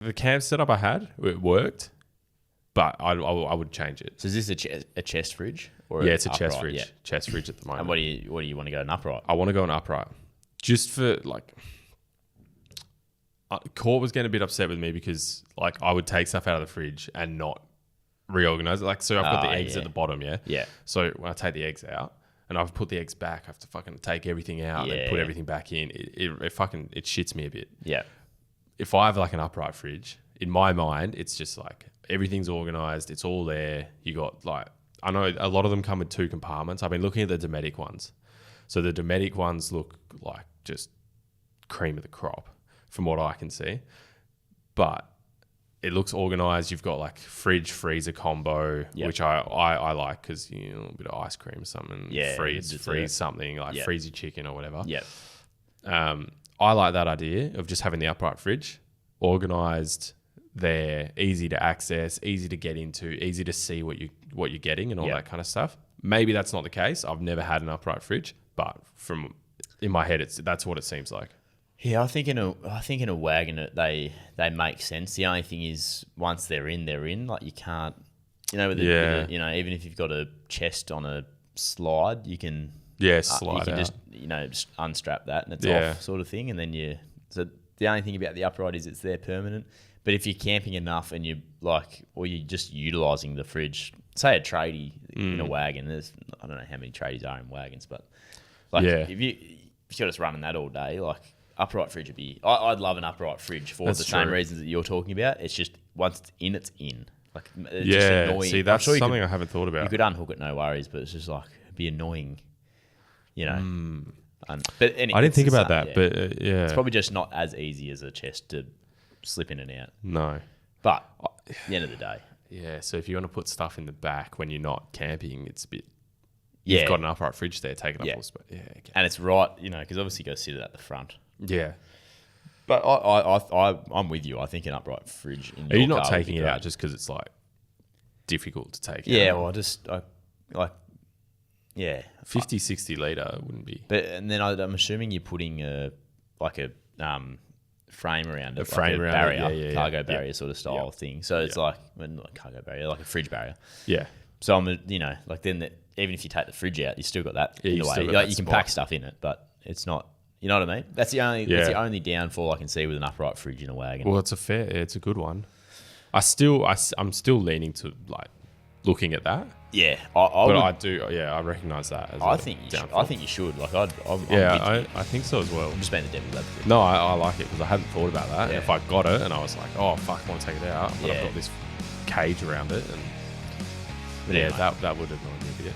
The camp setup I had, it worked, but I would change it. So is this a chest fridge? Or Yeah, it's a upright? chest fridge. Yeah. Chest fridge at the moment. And what do you want to go an upright? I want to go an upright. Just for like, Court was getting a bit upset with me because like I would take stuff out of the fridge and not reorganize it. Like, so I've got the eggs at the bottom, yeah? Yeah. So when I take the eggs out and I've put the eggs back, I have to fucking take everything out and then put everything back in. It shits me a bit. Yeah. If I have like an upright fridge, in my mind, it's just like everything's organized. It's all there. You got like, I know a lot of them come with 2 compartments. I've been looking at the Dometic ones. So the Dometic ones look like just cream of the crop from what I can see. But it looks organized. You've got like fridge freezer combo, which I like because you know, a bit of ice cream or something. Freeze something like freeze your chicken or whatever. Yeah. I like that idea of just having the upright fridge, organized there, easy to access, easy to get into, easy to see what you're getting and all that kind of stuff. Maybe that's not the case. I've never had an upright fridge, but from in my head, that's what it seems like. Yeah, I think in a wagon they make sense. The only thing is once they're in. Like you can't, you know, with even if you've got a chest on a slide, you can slide. You can out. just unstrap that and it's off sort of thing. And then so the only thing about the upright is it's there permanent. But if you're camping enough and you're just utilising the fridge, say a tradie in a wagon, I don't know how many tradies are in wagons, but like if you're just running that all day, like upright fridge would be. I'd love an upright fridge for the same reasons that you're talking about. It's just once it's in, it's in. Like it's just annoying. See, that's something I haven't thought about. You could unhook it, no worries, but it's just like it'd be annoying, you know. But anyway, I didn't think about that, but it's probably just not as easy as a chest to slip in and out. No, but at the end of the day, so if you want to put stuff in the back when you're not camping, it's a bit. You've got an upright fridge there, take it up all space. Yeah, okay. And it's right, you know, because obviously you go sit it at the front. Yeah. But I'm with you. I think an upright fridge in your car. Are you not taking it out just because it's like difficult to take out? Yeah, well, 50, 60 litre wouldn't be. But and then I'm assuming you're putting a frame around it, barrier, cargo barrier sort of style thing. So it's like not a cargo barrier, like a fridge barrier. Yeah. So I'm, even if you take the fridge out, you still got that in the way. Like you can pack stuff in it, but it's not. You know what I mean? That's the only downfall I can see with an upright fridge in a wagon. Well, it's a good one. I'm still leaning to like looking at that. Yeah, I recognise that. As I think you should. Like I think so as well. I'm just being the devil's advocate. No, I like it because I hadn't thought about that. Yeah. And if I got it and I was like, oh fuck, I want to take it out, but I've got this cage around it, and that would annoy me a bit.